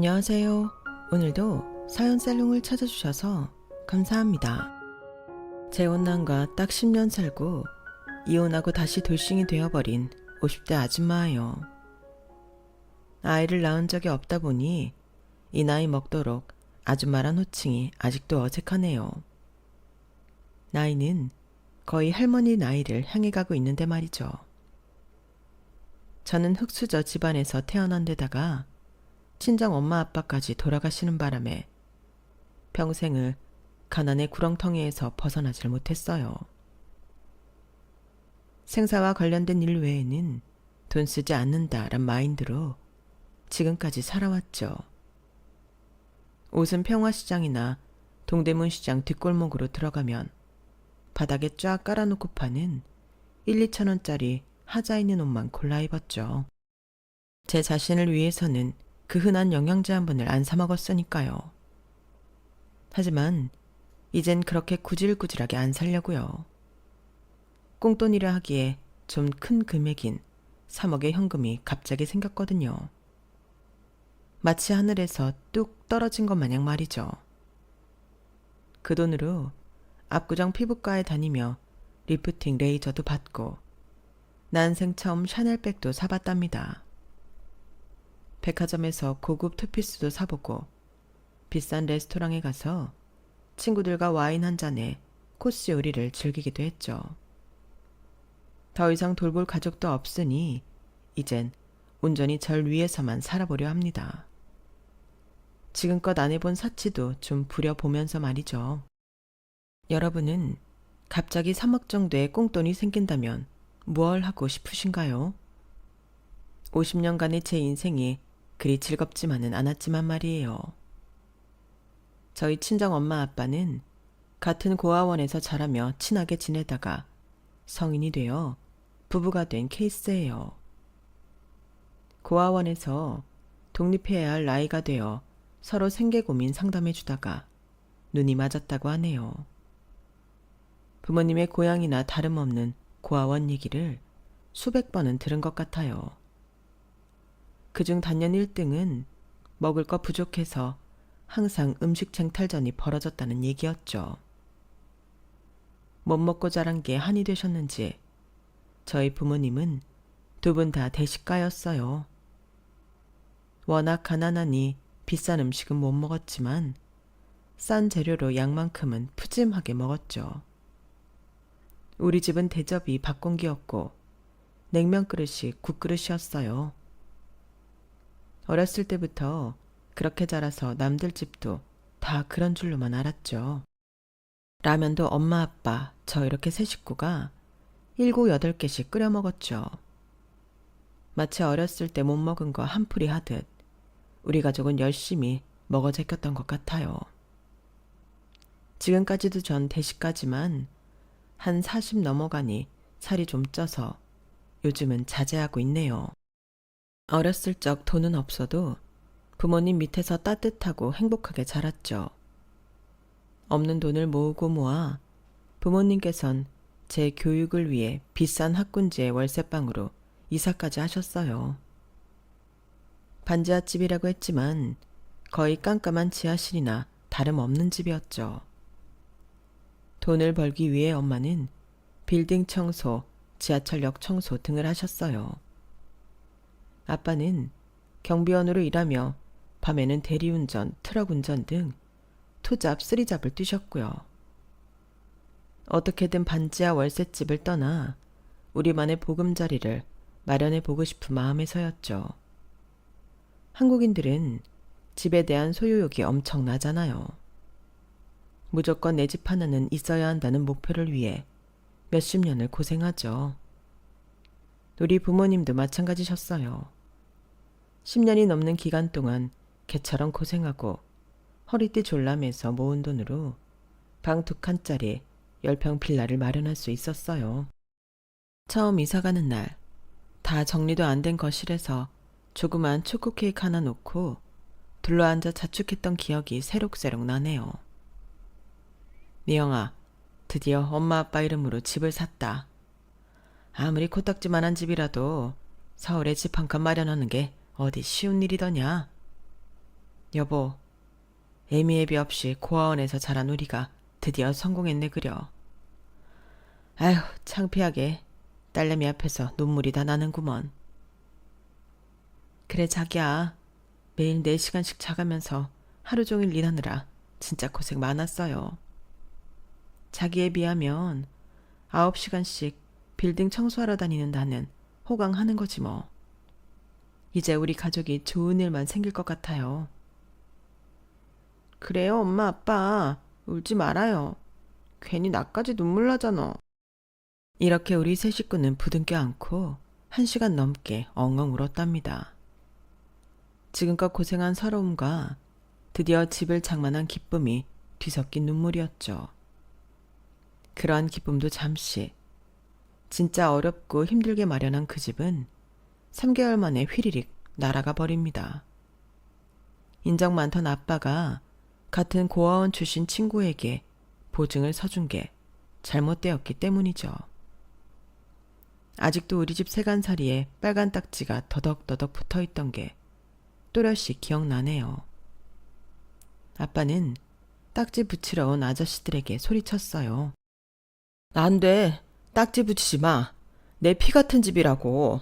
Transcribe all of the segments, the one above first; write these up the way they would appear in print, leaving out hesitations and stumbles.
안녕하세요. 오늘도 사연 살롱을 찾아주셔서 감사합니다. 재혼남과 딱 10년 살고 이혼하고 다시 돌싱이 되어버린 50대 아줌마예요. 아이를 낳은 적이 없다 보니 이 나이 먹도록 아줌마란 호칭이 아직도 어색하네요. 나이는 거의 할머니 나이를 향해 가고 있는데 말이죠. 저는 흙수저 집안에서 태어난 데다가 친정 엄마 아빠까지 돌아가시는 바람에 평생을 가난의 구렁텅이에서 벗어나질 못했어요. 생사와 관련된 일 외에는 돈 쓰지 않는다란 마인드로 지금까지 살아왔죠. 옷은 평화시장이나 동대문시장 뒷골목으로 들어가면 바닥에 쫙 깔아놓고 파는 1, 2천 원짜리 하자 있는 옷만 골라 입었죠. 제 자신을 위해서는 그 흔한 영양제 한 번을 안 사 먹었으니까요. 하지만 이젠 그렇게 구질구질하게 안 살려고요. 꽁돈이라 하기에 좀 큰 금액인 3억의 현금이 갑자기 생겼거든요. 마치 하늘에서 뚝 떨어진 것 마냥 말이죠. 그 돈으로 압구정 피부과에 다니며 리프팅 레이저도 받고 난생 처음 샤넬백도 사봤답니다. 백화점에서 고급 투피스도 사보고 비싼 레스토랑에 가서 친구들과 와인 한 잔에 코스 요리를 즐기기도 했죠. 더 이상 돌볼 가족도 없으니 이젠 온전히 절 위해서만 살아보려 합니다. 지금껏 안 해본 사치도 좀 부려보면서 말이죠. 여러분은 갑자기 3억 정도의 꽁돈이 생긴다면 무얼 하고 싶으신가요? 50년간의 제 인생이 그리 즐겁지만은 않았지만 말이에요. 저희 친정 엄마 아빠는 같은 고아원에서 자라며 친하게 지내다가 성인이 되어 부부가 된 케이스예요. 고아원에서 독립해야 할 나이가 되어 서로 생계 고민 상담해 주다가 눈이 맞았다고 하네요. 부모님의 고향이나 다름없는 고아원 얘기를 수백 번은 들은 것 같아요. 그중 단연 1등은 먹을 거 부족해서 항상 음식 쟁탈전이 벌어졌다는 얘기였죠. 못 먹고 자란 게 한이 되셨는지 저희 부모님은 두 분 다 대식가였어요. 워낙 가난하니 비싼 음식은 못 먹었지만 싼 재료로 양만큼은 푸짐하게 먹었죠. 우리 집은 대접이 밥공기였고 냉면 그릇이 국그릇이었어요. 어렸을 때부터 그렇게 자라서 남들 집도 다 그런 줄로만 알았죠. 라면도 엄마 아빠 저 이렇게 세 식구가 7, 8개씩 끓여 먹었죠. 마치 어렸을 때 못 먹은 거 한풀이 하듯 우리 가족은 열심히 먹어 제꼈던 것 같아요. 지금까지도 전 대식가지만 한 40 넘어가니 살이 좀 쪄서 요즘은 자제하고 있네요. 어렸을 적 돈은 없어도 부모님 밑에서 따뜻하고 행복하게 자랐죠. 없는 돈을 모으고 모아 부모님께선 제 교육을 위해 비싼 학군지의 월세방으로 이사까지 하셨어요. 반지하집이라고 했지만 거의 깜깜한 지하실이나 다름없는 집이었죠. 돈을 벌기 위해 엄마는 빌딩 청소, 지하철역 청소 등을 하셨어요. 아빠는 경비원으로 일하며 밤에는 대리운전, 트럭 운전 등 투잡, 쓰리잡을 뛰셨고요. 어떻게든 반지하 월세집을 떠나 우리만의 보금자리를 마련해 보고 싶은 마음에서였죠. 한국인들은 집에 대한 소유욕이 엄청나잖아요. 무조건 내 집 하나는 있어야 한다는 목표를 위해 몇십 년을 고생하죠. 우리 부모님도 마찬가지셨어요. 10년이 넘는 기간 동안 개처럼 고생하고 허리띠 졸라매서 모은 돈으로 방 2칸짜리 10평 빌라를 마련할 수 있었어요. 처음 이사가는 날, 다 정리도 안 된 거실에서 조그만 초코 케이크 하나 놓고 둘러앉아 자축했던 기억이 새록새록 나네요. 미영아, 드디어 엄마 아빠 이름으로 집을 샀다. 아무리 코딱지만한 집이라도 서울에 집 한 칸 마련하는 게 어디 쉬운 일이더냐. 여보, 애미애비 없이 고아원에서 자란 우리가 드디어 성공했네 그려. 아휴, 창피하게 딸내미 앞에서 눈물이 다 나는구먼. 그래 자기야, 매일 4시간씩 자가면서 하루 종일 일하느라 진짜 고생 많았어요. 자기에 비하면 9시간씩 빌딩 청소하러 다니는 나는 호강하는 거지 뭐. 이제 우리 가족이 좋은 일만 생길 것 같아요. 그래요, 엄마, 아빠. 울지 말아요. 괜히 나까지 눈물 나잖아. 이렇게 우리 세 식구는 부둥켜 안고 1시간 넘게 엉엉 울었답니다. 지금껏 고생한 서러움과 드디어 집을 장만한 기쁨이 뒤섞인 눈물이었죠. 그러한 기쁨도 잠시, 진짜 어렵고 힘들게 마련한 그 집은 3개월 만에 휘리릭 날아가 버립니다. 인정 많던 아빠가 같은 고아원 출신 친구에게 보증을 서준 게 잘못되었기 때문이죠. 아직도 우리 집 세간살이에 빨간 딱지가 더덕더덕 붙어있던 게 또렷이 기억나네요. 아빠는 딱지 붙이러 온 아저씨들에게 소리쳤어요. 안 돼. 딱지 붙이지 마. 내 피 같은 집이라고.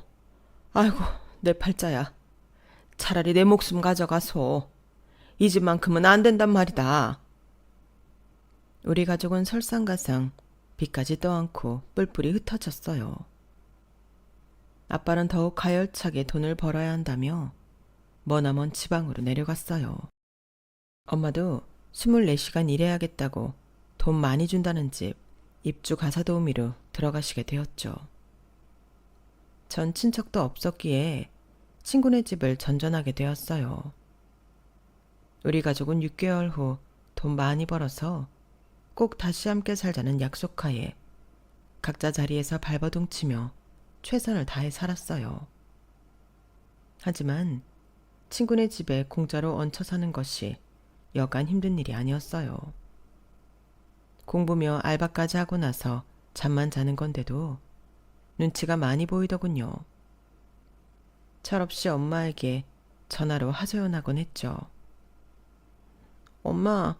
아이고, 내 팔자야. 차라리 내 목숨 가져가소. 이 집만큼은 안 된단 말이다. 우리 가족은 설상가상 빚까지 떠안고 뿔뿔이 흩어졌어요. 아빠는 더욱 가열차게 돈을 벌어야 한다며 머나먼 지방으로 내려갔어요. 엄마도 24시간 일해야겠다고 돈 많이 준다는 집 입주 가사 도우미로 들어가시게 되었죠. 전 친척도 없었기에 친구네 집을 전전하게 되었어요. 우리 가족은 6개월 후 돈 많이 벌어서 꼭 다시 함께 살자는 약속하에 각자 자리에서 발버둥 치며 최선을 다해 살았어요. 하지만 친구네 집에 공짜로 얹혀 사는 것이 여간 힘든 일이 아니었어요. 공부며 알바까지 하고 나서 잠만 자는 건데도 눈치가 많이 보이더군요. 철없이 엄마에게 전화로 하소연하곤 했죠. 엄마,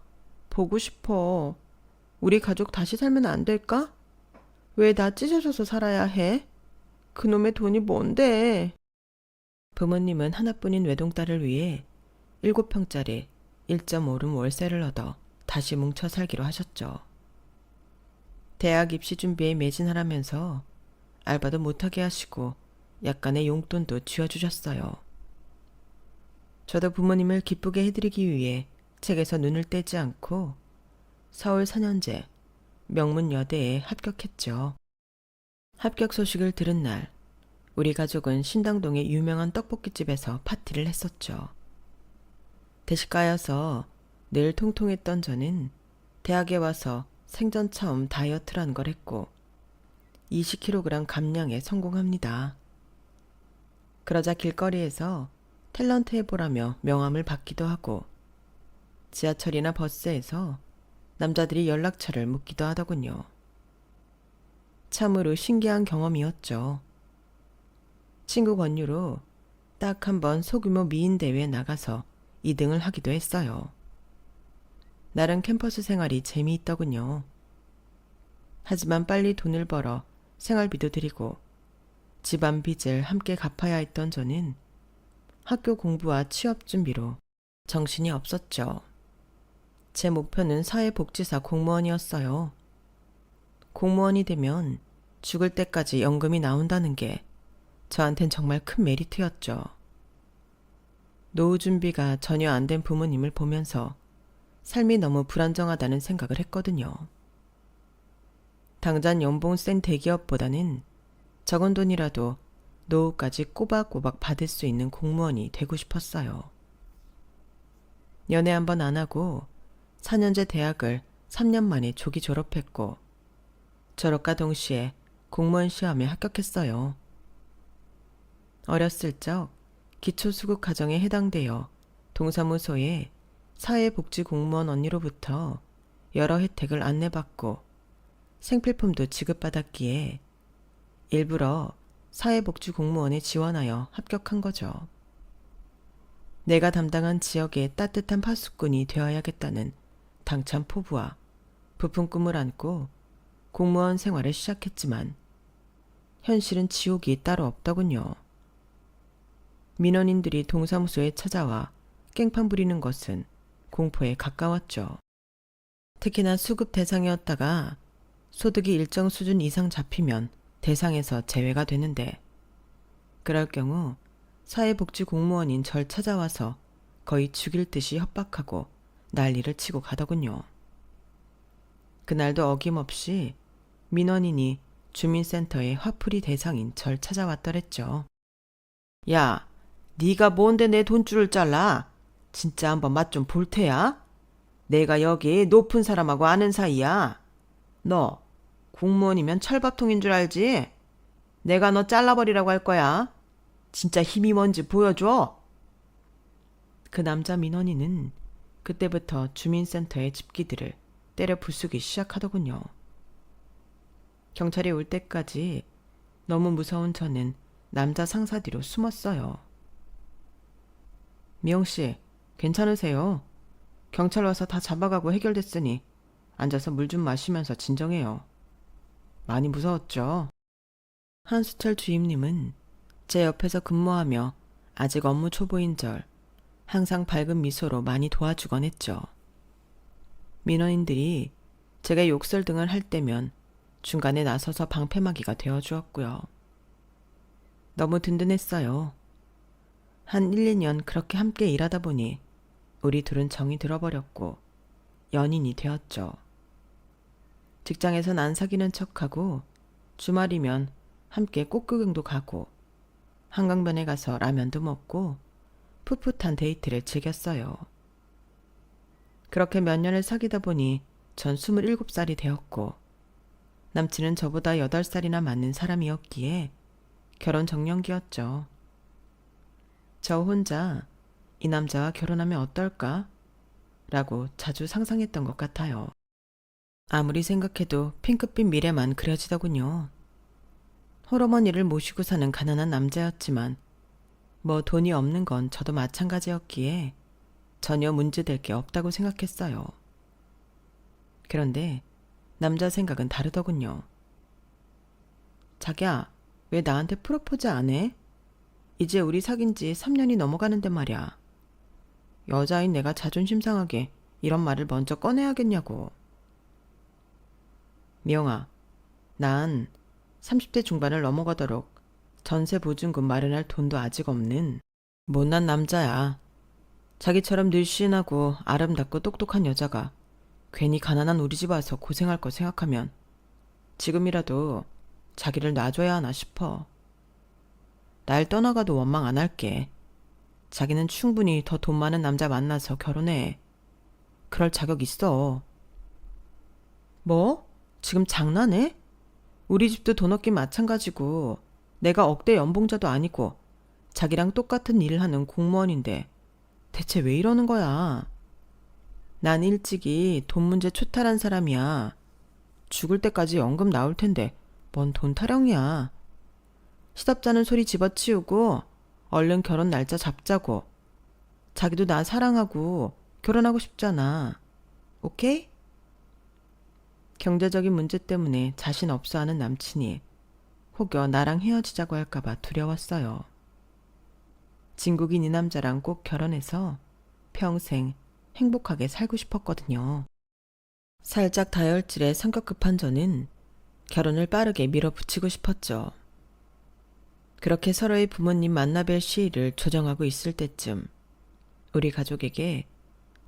보고 싶어. 우리 가족 다시 살면 안 될까? 왜 나 찢어져서 살아야 해? 그놈의 돈이 뭔데? 부모님은 하나뿐인 외동딸을 위해 7평짜리 1.5룸 월세를 얻어 다시 뭉쳐 살기로 하셨죠. 대학 입시 준비에 매진하라면서 알바도 못하게 하시고 약간의 용돈도 쥐어주셨어요. 저도 부모님을 기쁘게 해드리기 위해 책에서 눈을 떼지 않고 서울 4년제 명문 여대에 합격했죠. 합격 소식을 들은 날, 우리 가족은 신당동의 유명한 떡볶이집에서 파티를 했었죠. 대식가여서 늘 통통했던 저는 대학에 와서 생전 처음 다이어트라는 걸 했고 20kg 감량에 성공합니다. 그러자 길거리에서 탤런트 해보라며 명함을 받기도 하고 지하철이나 버스에서 남자들이 연락처를 묻기도 하더군요. 참으로 신기한 경험이었죠. 친구 권유로 딱 한 번 소규모 미인 대회에 나가서 2등을 하기도 했어요. 나름 캠퍼스 생활이 재미있더군요. 하지만 빨리 돈을 벌어 생활비도 드리고 집안 빚을 함께 갚아야 했던 저는 학교 공부와 취업 준비로 정신이 없었죠. 제 목표는 사회복지사 공무원이었어요. 공무원이 되면 죽을 때까지 연금이 나온다는 게 저한텐 정말 큰 메리트였죠. 노후 준비가 전혀 안 된 부모님을 보면서 삶이 너무 불안정하다는 생각을 했거든요. 당장 연봉 센 대기업보다는 적은 돈이라도 노후까지 꼬박꼬박 받을 수 있는 공무원이 되고 싶었어요. 연애 한 번 안 하고 4년제 대학을 3년 만에 조기 졸업했고 졸업과 동시에 공무원 시험에 합격했어요. 어렸을 적 기초수급가정에 해당되어 동사무소에 사회복지공무원 언니로부터 여러 혜택을 안내받고 생필품도 지급받았기에 일부러 사회복지공무원에 지원하여 합격한 거죠. 내가 담당한 지역의 따뜻한 파수꾼이 되어야겠다는 당찬 포부와 부푼 꿈을 안고 공무원 생활을 시작했지만 현실은 지옥이 따로 없더군요. 민원인들이 동사무소에 찾아와 깽판 부리는 것은 공포에 가까웠죠. 특히나 수급 대상이었다가 소득이 일정 수준 이상 잡히면 대상에서 제외가 되는데, 그럴 경우 사회복지 공무원인 절 찾아와서 거의 죽일 듯이 협박하고 난리를 치고 가더군요. 그날도 어김없이 민원인이 주민센터의 화풀이 대상인 절 찾아왔더랬죠. 야, 네가 뭔데 내 돈줄을 잘라? 진짜 한번 맛 좀 볼 테야? 내가 여기 높은 사람하고 아는 사이야. 너 공무원이면 철밥통인 줄 알지? 내가 너 잘라버리라고 할 거야. 진짜 힘이 뭔지 보여줘. 그 남자 민원인은 그때부터 주민센터의 집기들을 때려 부수기 시작하더군요. 경찰이 올 때까지 너무 무서운 저는 남자 상사 뒤로 숨었어요. 미영씨, 괜찮으세요? 경찰 와서 다 잡아가고 해결됐으니 앉아서 물 좀 마시면서 진정해요. 많이 무서웠죠? 한수철 주임님은 제 옆에서 근무하며 아직 업무 초보인절 항상 밝은 미소로 많이 도와주곤 했죠. 민원인들이 제가 욕설 등을 할 때면 중간에 나서서 방패막이가 되어주었고요. 너무 든든했어요. 한 1, 2년 그렇게 함께 일하다 보니 우리 둘은 정이 들어버렸고 연인이 되었죠. 직장에선 안 사귀는 척하고 주말이면 함께 꽃구경도 가고 한강변에 가서 라면도 먹고 풋풋한 데이트를 즐겼어요. 그렇게 몇 년을 사귀다 보니 전 27살이 되었고 남친은 저보다 8살이나 많은 사람이었기에 결혼 정년기였죠. 저 혼자 이 남자와 결혼하면 어떨까? 라고 자주 상상했던 것 같아요. 아무리 생각해도 핑크빛 미래만 그려지더군요. 홀어머니를 모시고 사는 가난한 남자였지만 뭐 돈이 없는 건 저도 마찬가지였기에 전혀 문제될 게 없다고 생각했어요. 그런데 남자 생각은 다르더군요. 자기야, 왜 나한테 프로포즈 안 해? 이제 우리 사귄 지 3년이 넘어가는데 말이야. 여자인 내가 자존심 상하게 이런 말을 먼저 꺼내야겠냐고. 미영아, 난 30대 중반을 넘어가도록 전세 보증금 마련할 돈도 아직 없는 못난 남자야. 자기처럼 늘씬하고 아름답고 똑똑한 여자가 괜히 가난한 우리 집 와서 고생할 거 생각하면 지금이라도 자기를 놔줘야 하나 싶어. 날 떠나가도 원망 안 할게. 자기는 충분히 더 돈 많은 남자 만나서 결혼해. 그럴 자격 있어. 뭐? 지금 장난해? 우리 집도 돈 없긴 마찬가지고 내가 억대 연봉자도 아니고 자기랑 똑같은 일을 하는 공무원인데 대체 왜 이러는 거야? 난 일찍이 돈 문제 초탈한 사람이야. 죽을 때까지 연금 나올 텐데 뭔 돈 타령이야. 시덥잖은 소리 집어치우고 얼른 결혼 날짜 잡자고. 자기도 나 사랑하고 결혼하고 싶잖아. 오케이? 경제적인 문제 때문에 자신 없어하는 남친이 혹여 나랑 헤어지자고 할까봐 두려웠어요. 진국인 이 남자랑 꼭 결혼해서 평생 행복하게 살고 싶었거든요. 살짝 다혈질의 성격 급한 저는 결혼을 빠르게 밀어붙이고 싶었죠. 그렇게 서로의 부모님 만나뵐 시일을 조정하고 있을 때쯤 우리 가족에게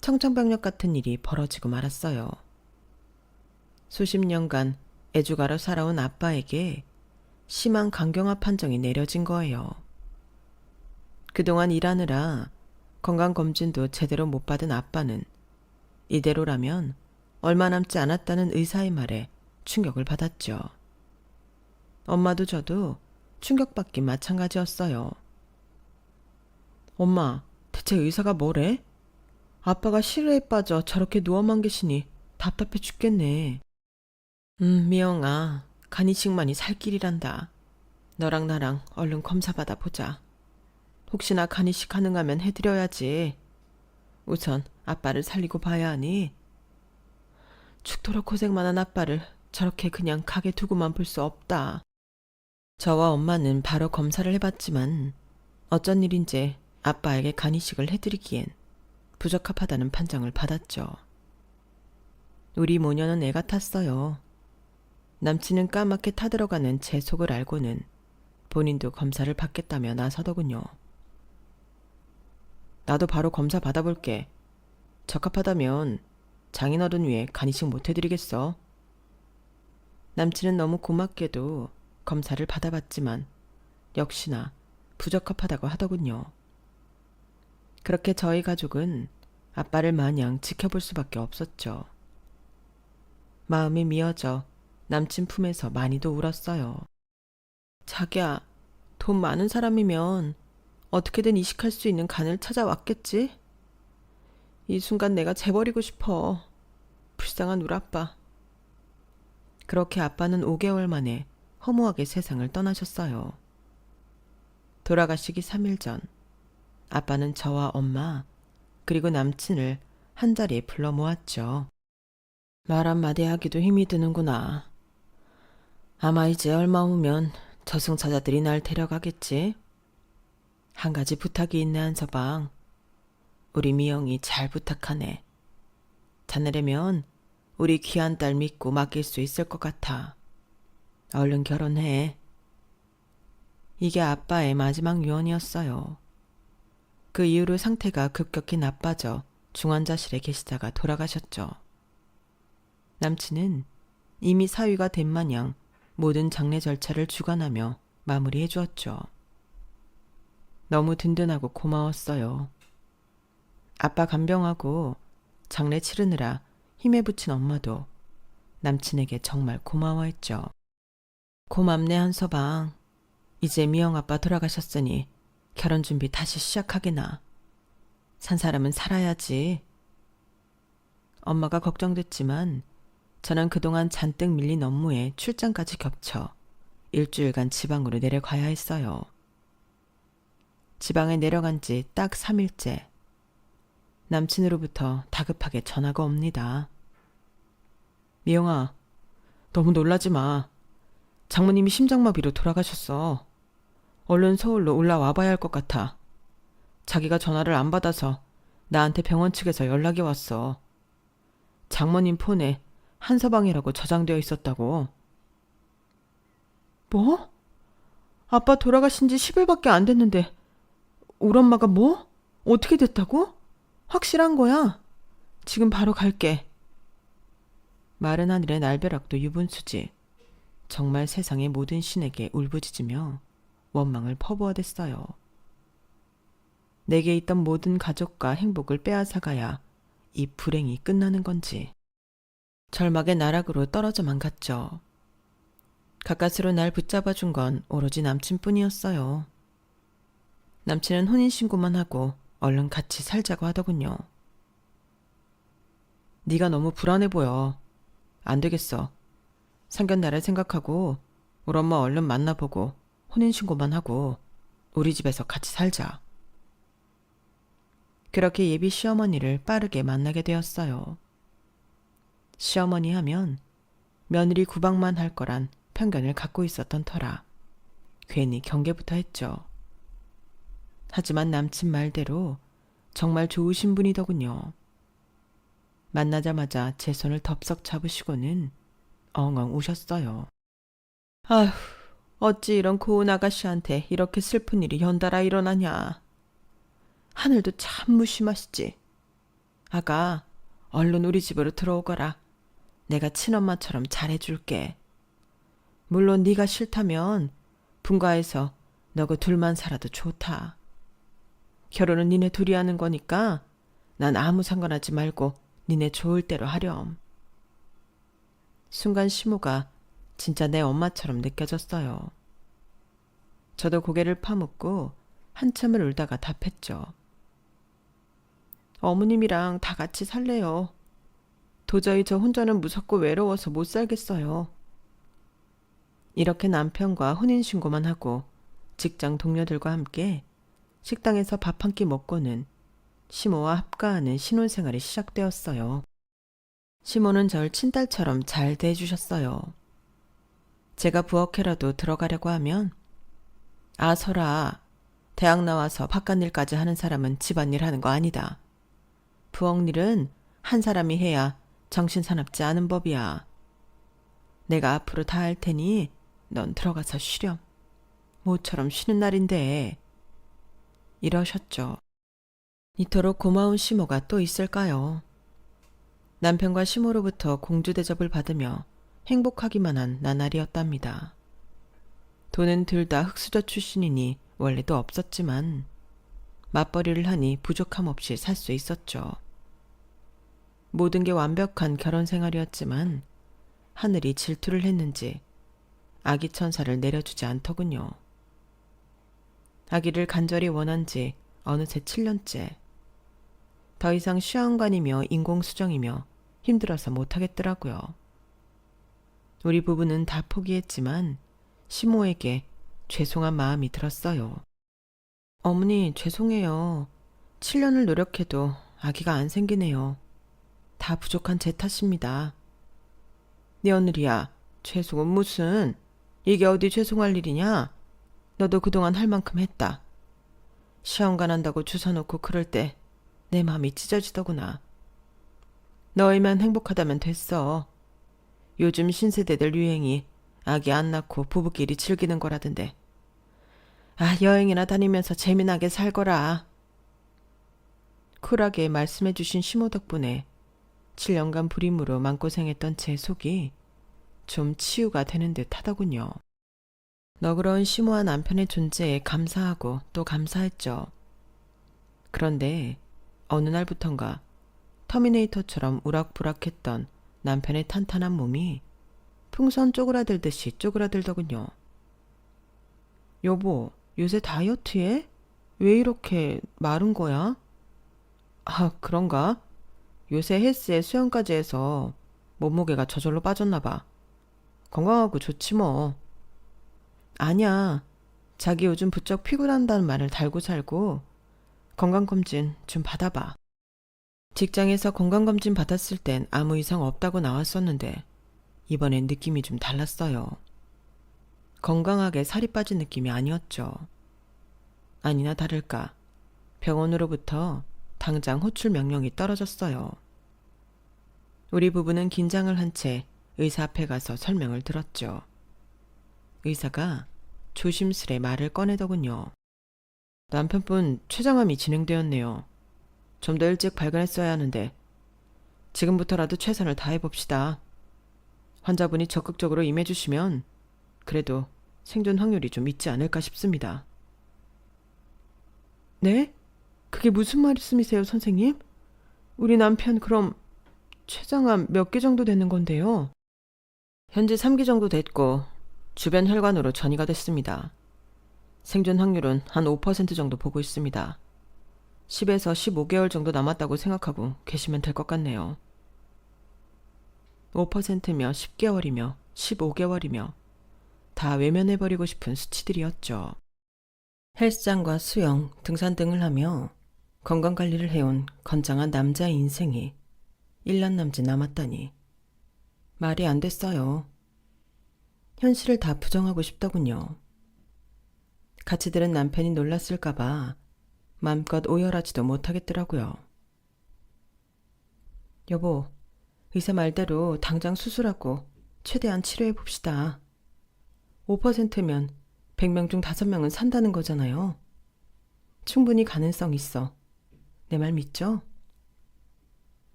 청천벽력 같은 일이 벌어지고 말았어요. 수십 년간 애주가로 살아온 아빠에게 심한 강경화 판정이 내려진 거예요. 그동안 일하느라 건강검진도 제대로 못 받은 아빠는 이대로라면 얼마 남지 않았다는 의사의 말에 충격을 받았죠. 엄마도 저도 충격받긴 마찬가지였어요. 엄마, 대체 의사가 뭐래? 아빠가 시르에 빠져 저렇게 누워만 계시니 답답해 죽겠네. 미영아, 간이식만이 살 길이란다. 너랑 나랑 얼른 검사 받아보자. 혹시나 간이식 가능하면 해드려야지. 우선 아빠를 살리고 봐야 하니. 죽도록 고생만한 아빠를 저렇게 그냥 가게 두고만 볼 수 없다. 저와 엄마는 바로 검사를 해봤지만 어쩐 일인지 아빠에게 간이식을 해드리기엔 부적합하다는 판정을 받았죠. 우리 모녀는 애가 탔어요. 남친은 까맣게 타들어가는 제 속을 알고는 본인도 검사를 받겠다며 나서더군요. 나도 바로 검사 받아볼게. 적합하다면 장인어른 위에 간이식 못 해드리겠어. 남친은 너무 고맙게도 검사를 받아봤지만 역시나 부적합하다고 하더군요. 그렇게 저희 가족은 아빠를 마냥 지켜볼 수밖에 없었죠. 마음이 미어져 남친 품에서 많이도 울었어요. 자기야, 돈 많은 사람이면 어떻게든 이식할 수 있는 간을 찾아왔겠지? 이 순간 내가 재버리고 싶어. 불쌍한 우리 아빠. 그렇게 아빠는 5개월 만에 허무하게 세상을 떠나셨어요. 돌아가시기 3일 전, 아빠는 저와 엄마, 그리고 남친을 한자리에 불러 모았죠. 말 한마디 하기도 힘이 드는구나. 아마 이제 얼마 후면 저승사자들이 날 데려가겠지? 한 가지 부탁이 있네, 한서방. 우리 미영이 잘 부탁하네. 자네라면 우리 귀한 딸 믿고 맡길 수 있을 것 같아. 얼른 결혼해. 이게 아빠의 마지막 유언이었어요. 그 이후로 상태가 급격히 나빠져 중환자실에 계시다가 돌아가셨죠. 남친은 이미 사위가 된 마냥 모든 장례 절차를 주관하며 마무리해 주었죠. 너무 든든하고 고마웠어요. 아빠 간병하고 장례 치르느라 힘에 부친 엄마도 남친에게 정말 고마워했죠. 고맙네, 한서방. 이제 미영 아빠 돌아가셨으니 결혼 준비 다시 시작하게나. 산 사람은 살아야지. 엄마가 걱정됐지만 저는 그동안 잔뜩 밀린 업무에 출장까지 겹쳐 일주일간 지방으로 내려가야 했어요. 지방에 내려간 지 딱 3일째. 남친으로부터 다급하게 전화가 옵니다. 미영아, 너무 놀라지 마. 장모님이 심장마비로 돌아가셨어. 얼른 서울로 올라와 봐야 할 것 같아. 자기가 전화를 안 받아서 나한테 병원 측에서 연락이 왔어. 장모님 폰에 한서방이라고 저장되어 있었다고. 뭐? 아빠 돌아가신 지 10일밖에 안 됐는데 우리 엄마가 뭐? 어떻게 됐다고? 확실한 거야? 지금 바로 갈게. 마른 하늘의 날벼락도 유분수지. 정말 세상의 모든 신에게 울부짖으며 원망을 퍼부어댔어요. 내게 있던 모든 가족과 행복을 빼앗아가야 이 불행이 끝나는 건지. 절망의 나락으로 떨어져만 갔죠. 가까스로 날 붙잡아준 건 오로지 남친뿐이었어요. 남친은 혼인신고만 하고 얼른 같이 살자고 하더군요. 네가 너무 불안해 보여. 안 되겠어. 상견례를 생각하고 우리 엄마 얼른 만나보고 혼인신고만 하고 우리 집에서 같이 살자. 그렇게 예비 시어머니를 빠르게 만나게 되었어요. 시어머니 하면 며느리 구박만 할 거란 편견을 갖고 있었던 터라 괜히 경계부터 했죠. 하지만 남친 말대로 정말 좋으신 분이더군요. 만나자마자 제 손을 덥석 잡으시고는 엉엉 우셨어요. 아휴, 어찌 이런 고운 아가씨한테 이렇게 슬픈 일이 연달아 일어나냐. 하늘도 참 무심하시지. 아가, 얼른 우리 집으로 들어오거라. 내가 친엄마처럼 잘해줄게. 물론 네가 싫다면 분가해서 너그 둘만 살아도 좋다. 결혼은 니네 둘이 하는 거니까 난 아무 상관하지 말고 니네 좋을 대로 하렴. 순간 시모가 진짜 내 엄마처럼 느껴졌어요. 저도 고개를 파묻고 한참을 울다가 답했죠. 어머님이랑 다 같이 살래요. 도저히 저 혼자는 무섭고 외로워서 못 살겠어요. 이렇게 남편과 혼인신고만 하고 직장 동료들과 함께 식당에서 밥 한 끼 먹고는 시모와 합가하는 신혼생활이 시작되었어요. 시모는 절 친딸처럼 잘 대해주셨어요. 제가 부엌에라도 들어가려고 하면 아 설아, 대학 나와서 바깥일까지 하는 사람은 집안일 하는 거 아니다. 부엌일은 한 사람이 해야 정신 사납지 않은 법이야. 내가 앞으로 다 할 테니 넌 들어가서 쉬렴. 모처럼 쉬는 날인데. 이러셨죠. 이토록 고마운 시모가 또 있을까요? 남편과 시모로부터 공주 대접을 받으며 행복하기만 한 나날이었답니다. 돈은 둘 다 흑수저 출신이니 원래도 없었지만 맞벌이를 하니 부족함 없이 살 수 있었죠. 모든 게 완벽한 결혼 생활이었지만 하늘이 질투를 했는지 아기 천사를 내려주지 않더군요. 아기를 간절히 원한 지 어느새 7년째. 더 이상 시험관이며 인공수정이며 힘들어서 못하겠더라고요. 우리 부부는 다 포기했지만 시모에게 죄송한 마음이 들었어요. 어머니 죄송해요. 7년을 노력해도 아기가 안 생기네요. 다 부족한 제 탓입니다. 네 며느리야, 죄송은 무슨. 이게 어디 죄송할 일이냐? 너도 그동안 할 만큼 했다. 시험관 한다고 주워 놓고 그럴 때 내 마음이 찢어지더구나. 너희만 행복하다면 됐어. 요즘 신세대들 유행이 아기 안 낳고 부부끼리 즐기는 거라던데. 아, 여행이나 다니면서 재미나게 살거라. 쿨하게 말씀해 주신 시모 덕분에 7년간 불임으로 마음고생했던 제 속이 좀 치유가 되는 듯 하더군요. 너그러운 시모와 남편의 존재에 감사하고 또 감사했죠. 그런데 어느 날부턴가 터미네이터처럼 우락부락했던 남편의 탄탄한 몸이 풍선 쪼그라들듯이 쪼그라들더군요. 여보, 요새 다이어트해? 왜 이렇게 마른 거야? 아, 그런가? 요새 헬스에 수영까지 해서 몸무게가 저절로 빠졌나 봐. 건강하고 좋지 뭐. 아니야. 자기 요즘 부쩍 피곤한다는 말을 달고 살고 건강검진 좀 받아봐. 직장에서 건강검진 받았을 땐 아무 이상 없다고 나왔었는데 이번엔 느낌이 좀 달랐어요. 건강하게 살이 빠진 느낌이 아니었죠. 아니나 다를까 병원으로부터 당장 호출 명령이 떨어졌어요. 우리 부부는 긴장을 한 채 의사 앞에 가서 설명을 들었죠. 의사가 조심스레 말을 꺼내더군요. 남편분 췌장암이 진행되었네요. 좀 더 일찍 발견했어야 하는데 지금부터라도 최선을 다해봅시다. 환자분이 적극적으로 임해주시면 그래도 생존 확률이 좀 있지 않을까 싶습니다. 네? 그게 무슨 말씀이세요, 선생님? 우리 남편 그럼 췌장암 몇 개 정도 되는 건데요? 현재 3기 정도 됐고 주변 혈관으로 전이가 됐습니다. 생존 확률은 한 5% 정도 보고 있습니다. 10에서 15개월 정도 남았다고 생각하고 계시면 될 것 같네요. 5%며 10개월이며 15개월이며 다 외면해버리고 싶은 수치들이었죠. 헬스장과 수영, 등산 등을 하며 건강관리를 해온 건장한 남자의 인생이 1년 남짓 남았다니 말이 안 됐어요. 현실을 다 부정하고 싶더군요. 같이 들은 남편이 놀랐을까봐 마음껏 오열하지도 못하겠더라고요. 여보, 의사 말대로 당장 수술하고 최대한 치료해봅시다. 5%면 100명 중 5명은 산다는 거잖아요. 충분히 가능성 있어. 내 말 믿죠?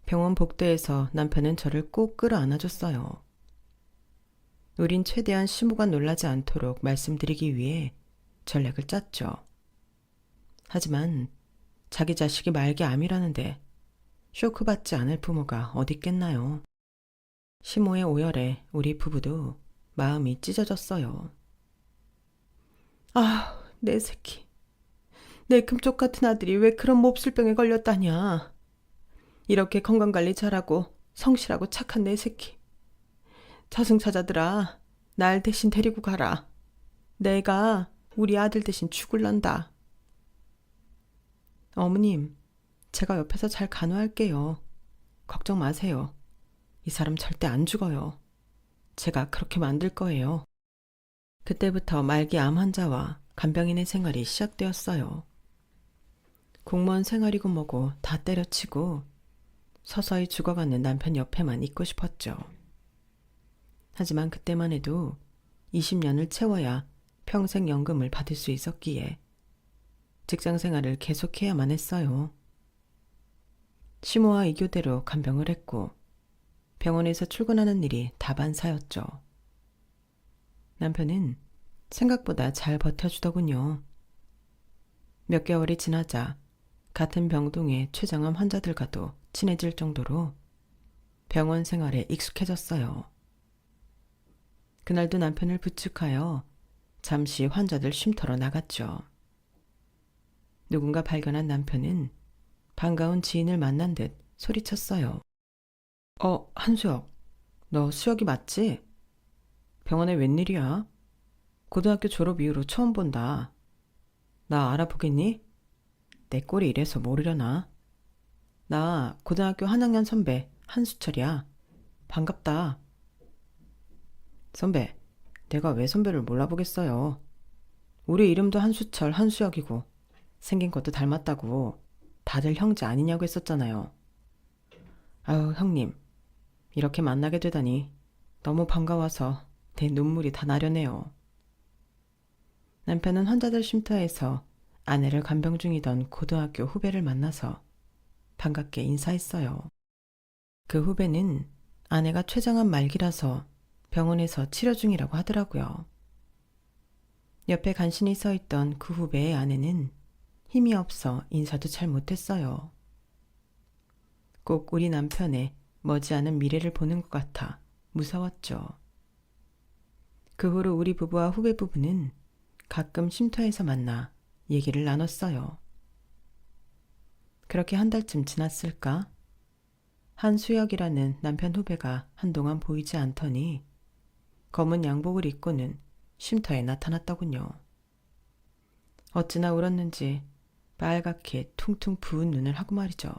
병원 복도에서 남편은 저를 꼭 끌어안아줬어요. 우린 최대한 시모가 놀라지 않도록 말씀드리기 위해 전략을 짰죠. 하지만 자기 자식이 말기 암이라는데 쇼크받지 않을 부모가 어디 있겠나요? 시모의 오열에 우리 부부도 마음이 찢어졌어요. 아, 내 새끼. 내 금쪽 같은 아들이 왜 그런 몹쓸병에 걸렸다냐. 이렇게 건강관리 잘하고 성실하고 착한 내 새끼. 저승사자들아, 날 대신 데리고 가라. 내가 우리 아들 대신 죽을란다. 어머님, 제가 옆에서 잘 간호할게요. 걱정 마세요. 이 사람 절대 안 죽어요. 제가 그렇게 만들 거예요. 그때부터 말기 암 환자와 간병인의 생활이 시작되었어요. 공무원 생활이고 뭐고 다 때려치고 서서히 죽어가는 남편 옆에만 있고 싶었죠. 하지만 그때만 해도 20년을 채워야 평생 연금을 받을 수 있었기에 직장 생활을 계속해야만 했어요. 시모와 이교대로 간병을 했고 병원에서 출근하는 일이 다반사였죠. 남편은 생각보다 잘 버텨주더군요. 몇 개월이 지나자 같은 병동의 췌장암 환자들과도 친해질 정도로 병원 생활에 익숙해졌어요. 그날도 남편을 부축하여 잠시 환자들 쉼터로 나갔죠. 누군가 발견한 남편은 반가운 지인을 만난 듯 소리쳤어요. 한수혁, 너 수혁이 맞지? 병원에 웬일이야? 고등학교 졸업 이후로 처음 본다. 나 알아보겠니? 내 꼴이 이래서 모르려나? 나 고등학교 한 학년 선배 한수철이야. 반갑다. 선배, 내가 왜 선배를 몰라보겠어요. 우리 이름도 한수철, 한수혁이고 생긴 것도 닮았다고 다들 형제 아니냐고 했었잖아요. 아유, 형님. 이렇게 만나게 되다니 너무 반가워서 내 눈물이 다 나려네요. 남편은 환자들 쉼터에서 아내를 간병 중이던 고등학교 후배를 만나서 반갑게 인사했어요. 그 후배는 아내가 췌장암 말기라서 병원에서 치료 중이라고 하더라고요. 옆에 간신히 서 있던 그 후배의 아내는 힘이 없어 인사도 잘 못했어요. 꼭 우리 남편의 머지않은 미래를 보는 것 같아 무서웠죠. 그 후로 우리 부부와 후배 부부는 가끔 쉼터에서 만나 얘기를 나눴어요. 그렇게 한 달쯤 지났을까? 한수혁이라는 남편 후배가 한동안 보이지 않더니 검은 양복을 입고는 쉼터에 나타났더군요. 어찌나 울었는지 빨갛게 퉁퉁 부은 눈을 하고 말이죠.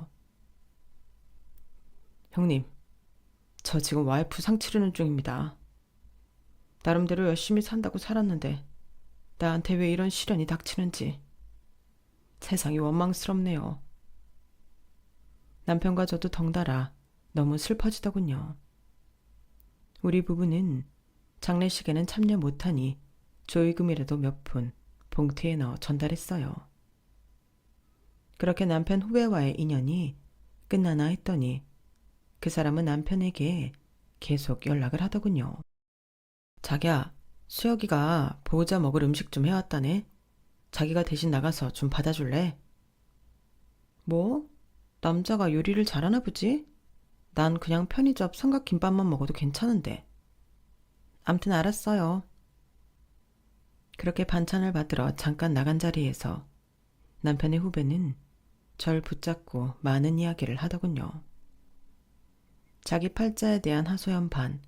형님, 저 지금 와이프 상 치르는 중입니다. 나름대로 열심히 산다고 살았는데 나한테 왜 이런 시련이 닥치는지 세상이 원망스럽네요. 남편과 저도 덩달아 너무 슬퍼지더군요. 우리 부부는 장례식에는 참여 못하니 조의금이라도 몇 푼 봉투에 넣어 전달했어요. 그렇게 남편 후배와의 인연이 끝나나 했더니 그 사람은 남편에게 계속 연락을 하더군요. 자기야, 수혁이가 보호자 먹을 음식 좀 해왔다네. 자기가 대신 나가서 좀 받아줄래? 뭐? 남자가 요리를 잘하나 보지? 난 그냥 편의점 삼각김밥만 먹어도 괜찮은데. 암튼 알았어요. 그렇게 반찬을 받으러 잠깐 나간 자리에서 남편의 후배는 절 붙잡고 많은 이야기를 하더군요. 자기 팔자에 대한 하소연 반,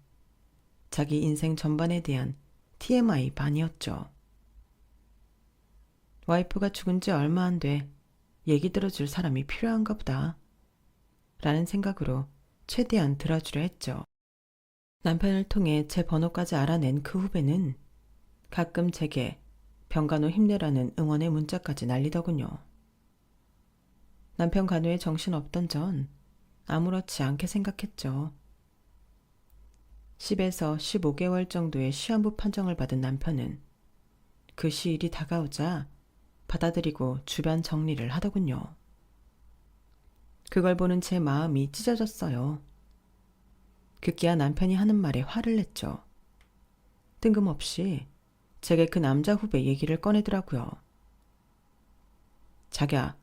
자기 인생 전반에 대한 TMI 반이었죠. 와이프가 죽은 지 얼마 안 돼 얘기 들어줄 사람이 필요한가 보다 라는 생각으로 최대한 들어주려 했죠. 남편을 통해 제 번호까지 알아낸 그 후배는 가끔 제게 병간호 힘내라는 응원의 문자까지 날리더군요. 남편 간호에 정신없던 전 아무렇지 않게 생각했죠. 10에서 15개월 정도의 시한부 판정을 받은 남편은 그 시일이 다가오자 받아들이고 주변 정리를 하더군요. 그걸 보는 제 마음이 찢어졌어요. 급기야 남편이 하는 말에 화를 냈죠. 뜬금없이 제게 그 남자 후배 얘기를 꺼내더라고요. 자기야,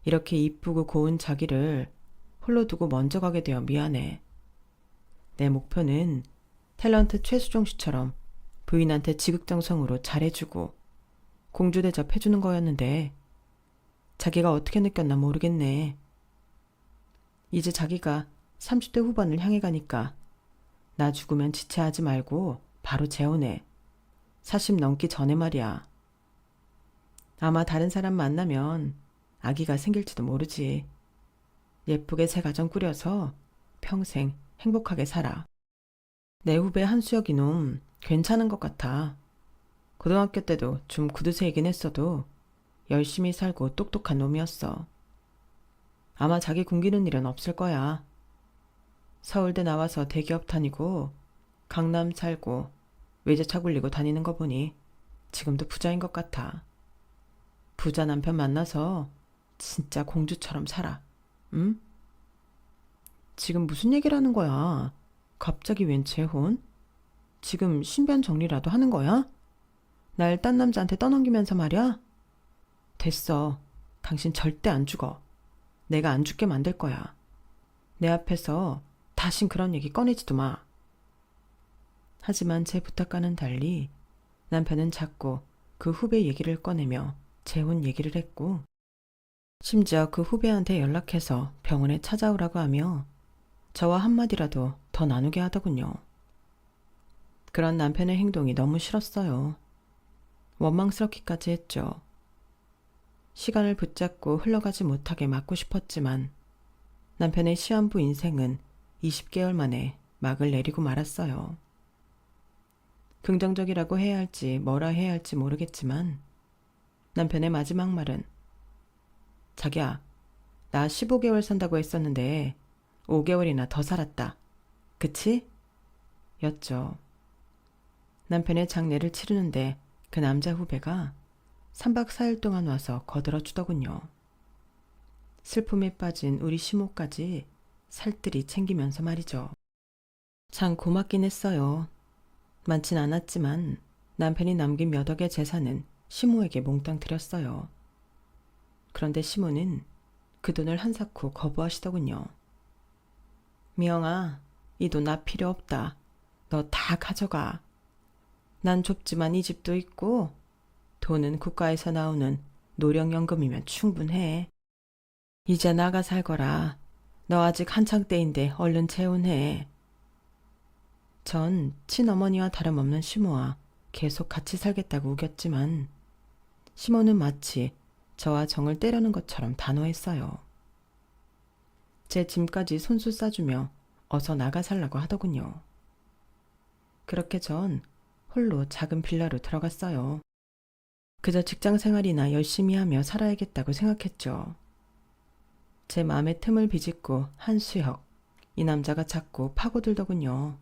이렇게 이쁘고 고운 자기를 홀로 두고 먼저 가게 되어 미안해. 내 목표는 탤런트 최수종 씨처럼 부인한테 지극정성으로 잘해주고 공주 대접해주는 거였는데 자기가 어떻게 느꼈나 모르겠네. 이제 자기가 30대 후반을 향해 가니까 나 죽으면 지체하지 말고 바로 재혼해. 40 넘기 전에 말이야. 아마 다른 사람 만나면 아기가 생길지도 모르지. 예쁘게 새 가정 꾸려서 평생 행복하게 살아. 내 후배 한수혁 이놈 괜찮은 것 같아. 고등학교 때도 좀 구두쇠이긴 했어도 열심히 살고 똑똑한 놈이었어. 아마 자기 굶기는 일은 없을 거야. 서울대 나와서 대기업 다니고 강남 살고 외제차 굴리고 다니는 거 보니 지금도 부자인 것 같아. 부자 남편 만나서 진짜 공주처럼 살아. 응? 지금 무슨 얘기를 하는 거야? 갑자기 웬 재혼? 지금 신변 정리라도 하는 거야? 날 딴 남자한테 떠넘기면서 말이야? 됐어. 당신 절대 안 죽어. 내가 안 죽게 만들 거야. 내 앞에서 다신 그런 얘기 꺼내지도 마. 하지만 제 부탁과는 달리 남편은 자꾸 그 후배 얘기를 꺼내며 재혼 얘기를 했고, 심지어 그 후배한테 연락해서 병원에 찾아오라고 하며 저와 한마디라도 더 나누게 하더군요. 그런 남편의 행동이 너무 싫었어요. 원망스럽기까지 했죠. 시간을 붙잡고 흘러가지 못하게 막고 싶었지만 남편의 시한부 인생은 20개월 만에 막을 내리고 말았어요. 긍정적이라고 해야 할지 뭐라 해야 할지 모르겠지만 남편의 마지막 말은 자기야, 나 15개월 산다고 했었는데 5개월이나 더 살았다. 그치? 였죠. 남편의 장례를 치르는데 그 남자 후배가 3박 4일 동안 와서 거들어 주더군요. 슬픔에 빠진 우리 시모까지 살뜰히 챙기면서 말이죠. 참 고맙긴 했어요. 많진 않았지만 남편이 남긴 몇 억의 재산은 시모에게 몽땅 드렸어요. 그런데 시모는 그 돈을 한사코 거부하시더군요. 미영아, 이 돈 나 필요 없다. 너 다 가져가. 난 좁지만 이 집도 있고 돈은 국가에서 나오는 노령연금이면 충분해. 이제 나가 살거라. 너 아직 한창 때인데 얼른 재혼해. 전 친어머니와 다름없는 시모와 계속 같이 살겠다고 우겼지만 시모는 마치 저와 정을 때려는 것처럼 단호했어요. 제 짐까지 손수 싸주며 어서 나가 살라고 하더군요. 그렇게 전 홀로 작은 빌라로 들어갔어요. 그저 직장 생활이나 열심히 하며 살아야겠다고 생각했죠. 제 마음의 틈을 비집고 한수혁, 이 남자가 자꾸 파고들더군요.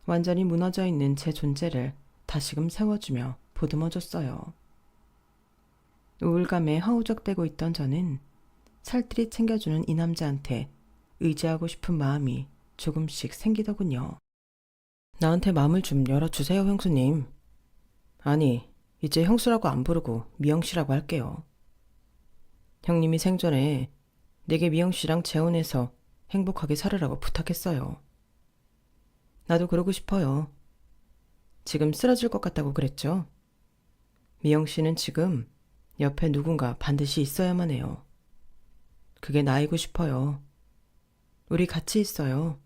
완전히 무너져 있는 제 존재를 다시금 세워주며 보듬어줬어요. 우울감에 허우적대고 있던 저는 살뜰히 챙겨주는 이 남자한테 의지하고 싶은 마음이 조금씩 생기더군요. 나한테 마음을 좀 열어주세요, 형수님. 아니, 이제 형수라고 안 부르고 미영씨라고 할게요. 형님이 생전에 내게 미영씨랑 재혼해서 행복하게 살으라고 부탁했어요. 나도 그러고 싶어요. 지금 쓰러질 것 같다고 그랬죠? 미영씨는 지금 옆에 누군가 반드시 있어야만 해요. 그게 나이고 싶어요. 우리 같이 있어요.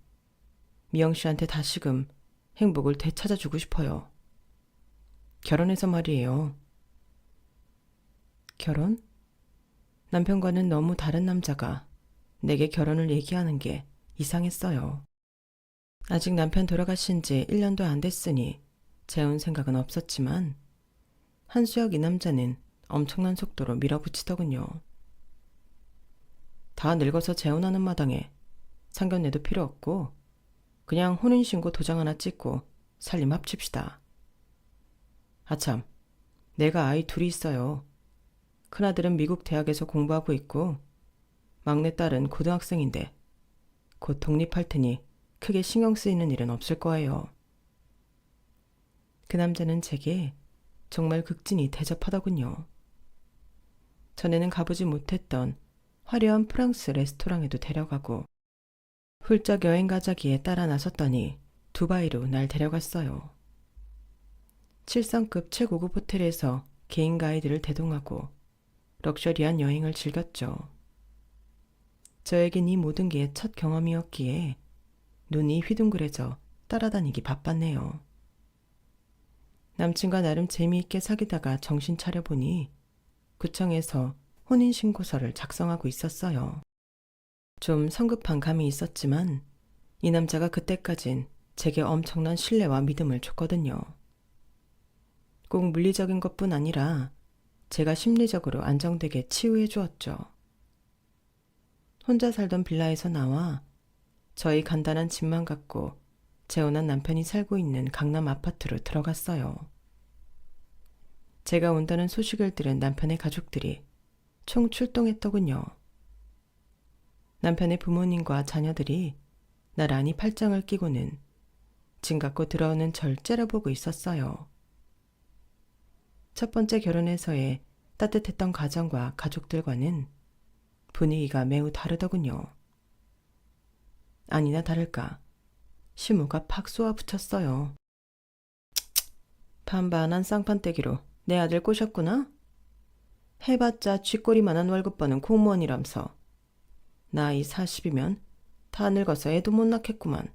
미영씨한테 다시금 행복을 되찾아주고 싶어요. 결혼해서 말이에요. 결혼? 남편과는 너무 다른 남자가 내게 결혼을 얘기하는 게 이상했어요. 아직 남편 돌아가신 지 1년도 안 됐으니 재혼 생각은 없었지만 한수혁 이 남자는 엄청난 속도로 밀어붙이더군요. 다 늙어서 재혼하는 마당에 상견례도 필요 없고 그냥 혼인신고 도장 하나 찍고 살림 합칩시다. 아참, 내가 아이 둘이 있어요. 큰아들은 미국 대학에서 공부하고 있고 막내딸은 고등학생인데 곧 독립할 테니 크게 신경 쓰이는 일은 없을 거예요. 그 남자는 제게 정말 극진히 대접하더군요. 전에는 가보지 못했던 화려한 프랑스 레스토랑에도 데려가고 훌쩍 여행 가자기에 따라 나섰더니 두바이로 날 데려갔어요. 7성급 최고급 호텔에서 개인 가이드를 대동하고 럭셔리한 여행을 즐겼죠. 저에겐 이 모든 게 첫 경험이었기에 눈이 휘둥그레져 따라다니기 바빴네요. 남친과 나름 재미있게 사귀다가 정신 차려보니 구청에서 혼인신고서를 작성하고 있었어요. 좀 성급한 감이 있었지만 이 남자가 그때까진 제게 엄청난 신뢰와 믿음을 줬거든요. 꼭 물리적인 것뿐 아니라 제가 심리적으로 안정되게 치유해 주었죠. 혼자 살던 빌라에서 나와 저희 간단한 집만 갖고 재혼한 남편이 살고 있는 강남 아파트로 들어갔어요. 제가 온다는 소식을 들은 남편의 가족들이 총 출동했더군요. 남편의 부모님과 자녀들이 나란히 팔짱을 끼고는 짐 갖고 들어오는 절 째려보고 있었어요. 첫 번째 결혼에서의 따뜻했던 가정과 가족들과는 분위기가 매우 다르더군요. 아니나 다를까 시무가 팍 쏘아붙였어요. 반반한 쌍판떼기로 내 아들 꼬셨구나? 해봤자 쥐꼬리만한 월급 버는 공무원이라면서 나이 40이면 다 늙어서 애도 못 낳겠구만.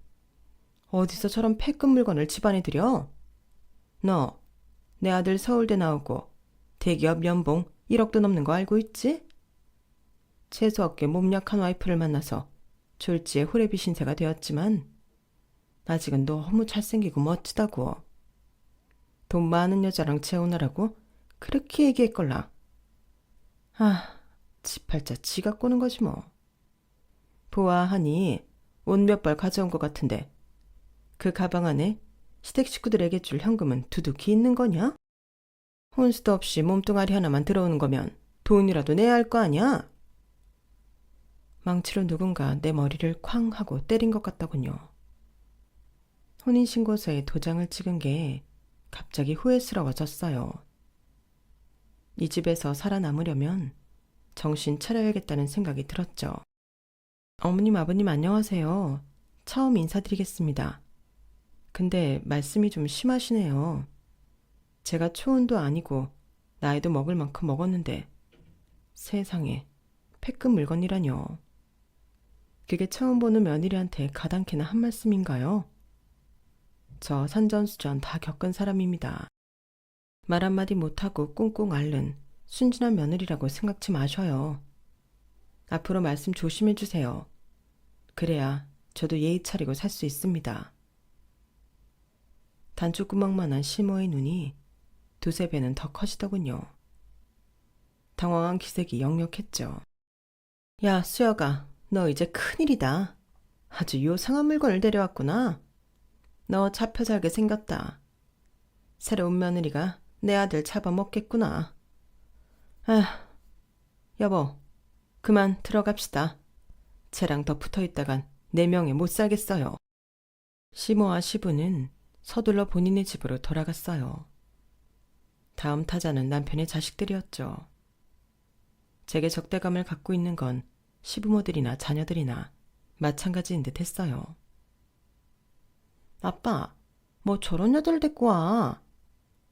어디서 저런 패급 물건을 집안에 들여? 너 내 아들 서울대 나오고 대기업 연봉 1억도 넘는 거 알고 있지? 재수없게 몸 약한 와이프를 만나서 졸지에 호래비 신세가 되었지만 아직은 너무 잘생기고 멋지다고. 돈 많은 여자랑 재혼하라고 그렇게 얘기했걸라. 아, 지팔자 지가 꼬는 거지 뭐. 보아하니 옷 몇 벌 가져온 것 같은데 그 가방 안에 시댁 식구들에게 줄 현금은 두둑히 있는 거냐? 혼수도 없이 몸뚱아리 하나만 들어오는 거면 돈이라도 내야 할 거 아니야? 망치로 누군가 내 머리를 쾅 하고 때린 것 같더군요. 혼인신고서에 도장을 찍은 게 갑자기 후회스러워졌어요. 이 집에서 살아남으려면 정신 차려야겠다는 생각이 들었죠. 어머님, 아버님 안녕하세요. 처음 인사드리겠습니다. 근데 말씀이 좀 심하시네요. 제가 초혼도 아니고 나이도 먹을 만큼 먹었는데 세상에 패급 물건이라뇨. 그게 처음 보는 며느리한테 가당키나 한 말씀인가요? 저 산전수전 다 겪은 사람입니다. 말 한마디 못하고 꿍꿍 앓는 순진한 며느리라고 생각지 마셔요. 앞으로 말씀 조심해 주세요. 그래야 저도 예의 차리고 살 수 있습니다. 단추구멍만한 시모의 눈이 두세 배는 더 커지더군요. 당황한 기색이 역력했죠. 야, 수여가, 너 이제 큰일이다. 아주 요상한 물건을 데려왔구나. 너 잡혀 살게 생겼다. 새로운 며느리가 내 아들 잡아먹겠구나. 아, 여보, 그만 들어갑시다. 쟤랑 더 붙어있다간 내 명예 못 살겠어요. 시모와 시부는 서둘러 본인의 집으로 돌아갔어요. 다음 타자는 남편의 자식들이었죠. 제게 적대감을 갖고 있는 건 시부모들이나 자녀들이나 마찬가지인 듯 했어요. 아빠, 뭐 저런 여자를 데리고 와.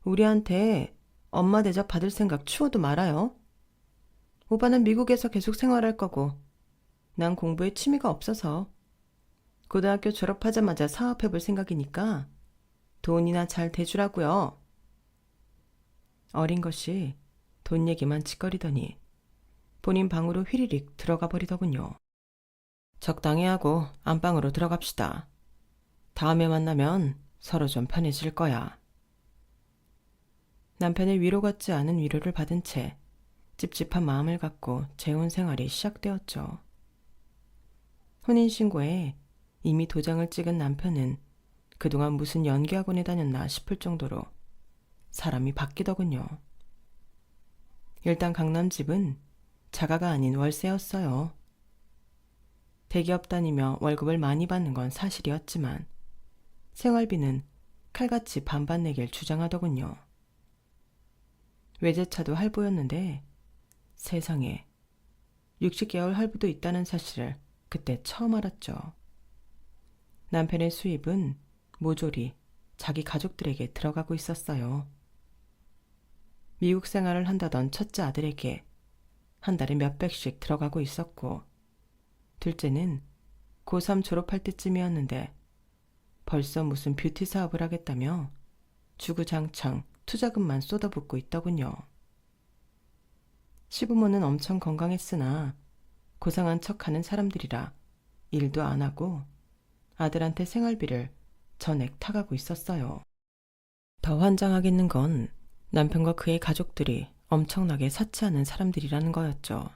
우리한테 엄마 대접 받을 생각 추워도 말아요. 오빠는 미국에서 계속 생활할 거고 난 공부에 취미가 없어서 고등학교 졸업하자마자 사업해볼 생각이니까 돈이나 잘 대주라고요. 어린 것이 돈 얘기만 짓거리더니 본인 방으로 휘리릭 들어가 버리더군요. 적당히 하고 안방으로 들어갑시다. 다음에 만나면 서로 좀 편해질 거야. 남편의 위로 같지 않은 위로를 받은 채 찝찝한 마음을 갖고 재혼 생활이 시작되었죠. 혼인신고에 이미 도장을 찍은 남편은 그동안 무슨 연기학원에 다녔나 싶을 정도로 사람이 바뀌더군요. 일단 강남집은 자가가 아닌 월세였어요. 대기업 다니며 월급을 많이 받는 건 사실이었지만 생활비는 칼같이 반반 내길 주장하더군요. 외제차도 할부였는데 세상에 60개월 할부도 있다는 사실을 그때 처음 알았죠. 남편의 수입은 모조리 자기 가족들에게 들어가고 있었어요. 미국 생활을 한다던 첫째 아들에게 한 달에 몇백씩 들어가고 있었고 둘째는 고3 졸업할 때쯤이었는데 벌써 무슨 뷰티 사업을 하겠다며 주구장창 투자금만 쏟아붓고 있더군요. 시부모는 엄청 건강했으나 고상한 척하는 사람들이라 일도 안 하고 아들한테 생활비를 전액 타가고 있었어요. 더 환장하겠는 건 남편과 그의 가족들이 엄청나게 사치하는 사람들이라는 거였죠.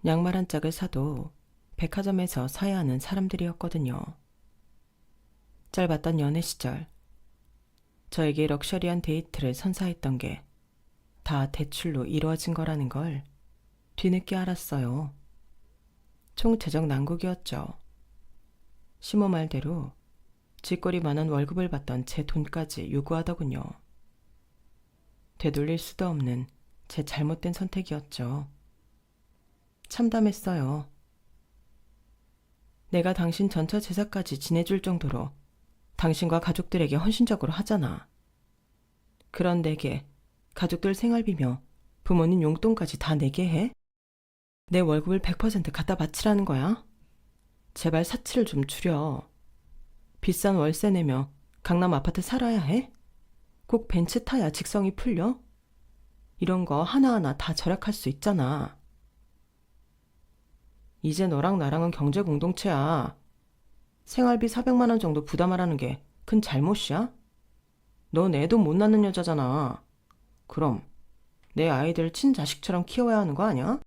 양말 한 짝을 사도 백화점에서 사야 하는 사람들이었거든요. 짧았던 연애 시절, 저에게 럭셔리한 데이트를 선사했던 게 다 대출로 이루어진 거라는 걸 뒤늦게 알았어요. 총체적 난국이었죠. 시모 말대로 쥐꼬리만한 월급을 받던 제 돈까지 요구하더군요. 되돌릴 수도 없는 제 잘못된 선택이었죠. 참담했어요. 내가 당신 전처 제사까지 지내줄 정도로 당신과 가족들에게 헌신적으로 하잖아. 그런 내게 가족들 생활비며 부모님 용돈까지 다 내게 해? 내 월급을 100% 갖다 바치라는 거야? 제발 사치를 좀 줄여. 비싼 월세 내며 강남 아파트 살아야 해? 꼭 벤츠 타야 직성이 풀려? 이런 거 하나하나 다 절약할 수 있잖아. 이제 너랑 나랑은 경제 공동체야. 생활비 400만 원 정도 부담하라는 게 큰 잘못이야? 넌 애도 못 낳는 여자잖아. 그럼 내 아이들 친자식처럼 키워야 하는 거 아니야?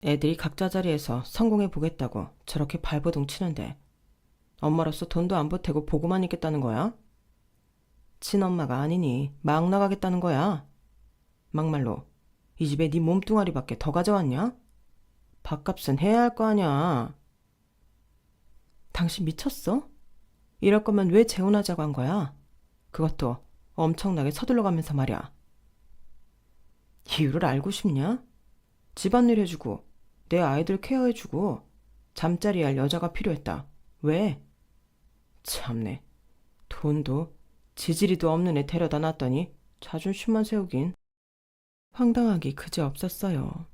애들이 각자 자리에서 성공해 보겠다고 저렇게 발버둥 치는데 엄마로서 돈도 안 보태고 보고만 있겠다는 거야? 친엄마가 아니니 막 나가겠다는 거야. 막말로 이 집에 네 몸뚱아리밖에 더 가져왔냐? 밥값은 해야 할 거 아니야. 당신 미쳤어? 이럴 거면 왜 재혼하자고 한 거야? 그것도 엄청나게 서둘러 가면서 말이야. 이유를 알고 싶냐? 집안일 해주고 내 아이들 케어해주고 잠자리 할 여자가 필요했다. 왜? 참네. 돈도 지지리도 없는 애 데려다 놨더니 자존심만 세우긴. 황당하기 그지없었어요.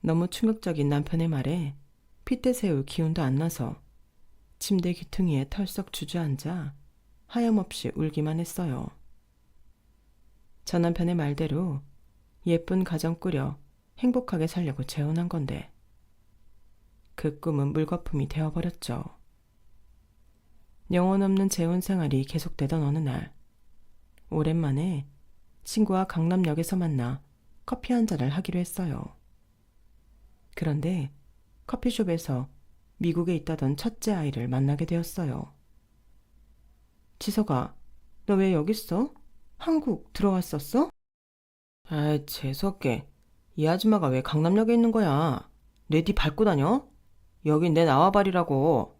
너무 충격적인 남편의 말에 핏대 세울 기운도 안 나서 침대 귀퉁이에 털썩 주저앉아 하염없이 울기만 했어요. 저 남편의 말대로 예쁜 가정 꾸려 행복하게 살려고 재혼한 건데 그 꿈은 물거품이 되어버렸죠. 영혼 없는 재혼 생활이 계속되던 어느 날 오랜만에 친구와 강남역에서 만나 커피 한 잔을 하기로 했어요. 그런데 커피숍에서 미국에 있다던 첫째 아이를 만나게 되었어요. 지석아, 너 왜 여기 있어? 한국 들어왔었어? 아이, 재수없게. 이 아줌마가 왜 강남역에 있는 거야? 내 뒤 밟고 다녀? 여긴 내 나와바리라고.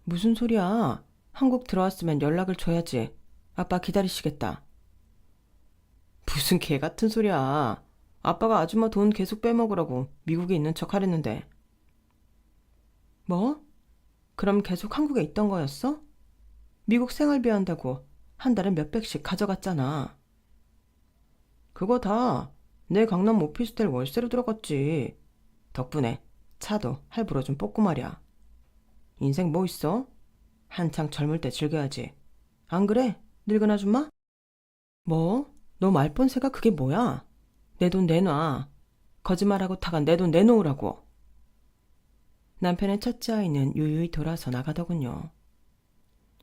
무슨 소리야? 한국 들어왔으면 연락을 줘야지. 아빠 기다리시겠다. 무슨 개 같은 소리야. 아빠가 아줌마 돈 계속 빼먹으라고 미국에 있는 척 하랬는데. 뭐? 그럼 계속 한국에 있던 거였어? 미국 생활비 한다고 한 달에 몇백씩 가져갔잖아. 그거 다 내 강남 오피스텔 월세로 들어갔지. 덕분에 차도 할부로 좀 뽑고 말이야. 인생 뭐 있어? 한창 젊을 때 즐겨야지. 안 그래? 늙은 아줌마? 뭐? 너 말본새가 그게 뭐야? 내 돈 내놔. 거짓말하고 타간 내 돈 내놓으라고. 남편의 첫째 아이는 유유히 돌아서 나가더군요.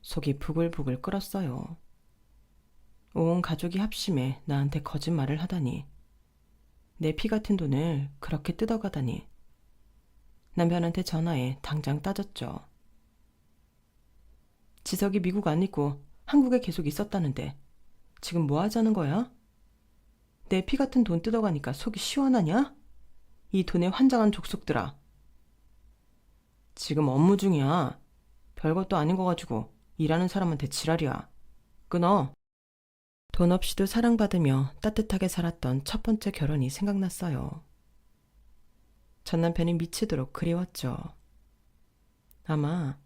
속이 부글부글 끓었어요. 온 가족이 합심해 나한테 거짓말을 하다니. 내 피 같은 돈을 그렇게 뜯어가다니. 남편한테 전화해 당장 따졌죠. 지석이 미국 안 있고 한국에 계속 있었다는데 지금 뭐 하자는 거야? 내 피 같은 돈 뜯어가니까 속이 시원하냐? 이 돈에 환장한 족속들아. 지금 업무 중이야. 별것도 아닌 거 가지고 일하는 사람한테 지랄이야. 끊어. 돈 없이도 사랑받으며 따뜻하게 살았던 첫 번째 결혼이 생각났어요. 전 남편이 미치도록 그리웠죠. 아마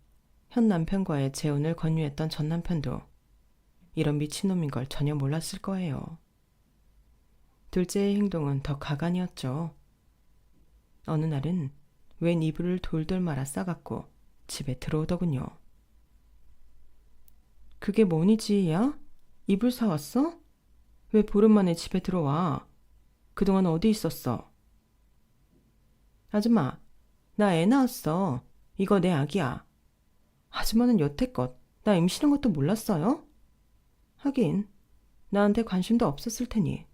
현 남편과의 재혼을 권유했던 전 남편도 이런 미친놈인 걸 전혀 몰랐을 거예요. 둘째의 행동은 더 가관이었죠. 어느 날은 웬 이불을 돌돌 말아 싸갖고 집에 들어오더군요. 그게 뭐니 지희야? 이불 사왔어? 왜 보름 만에 집에 들어와? 그동안 어디 있었어? 아줌마, 나 애 낳았어. 이거 내 아기야. 아줌마는 여태껏 나 임신한 것도 몰랐어요? 하긴 나한테 관심도 없었을 테니.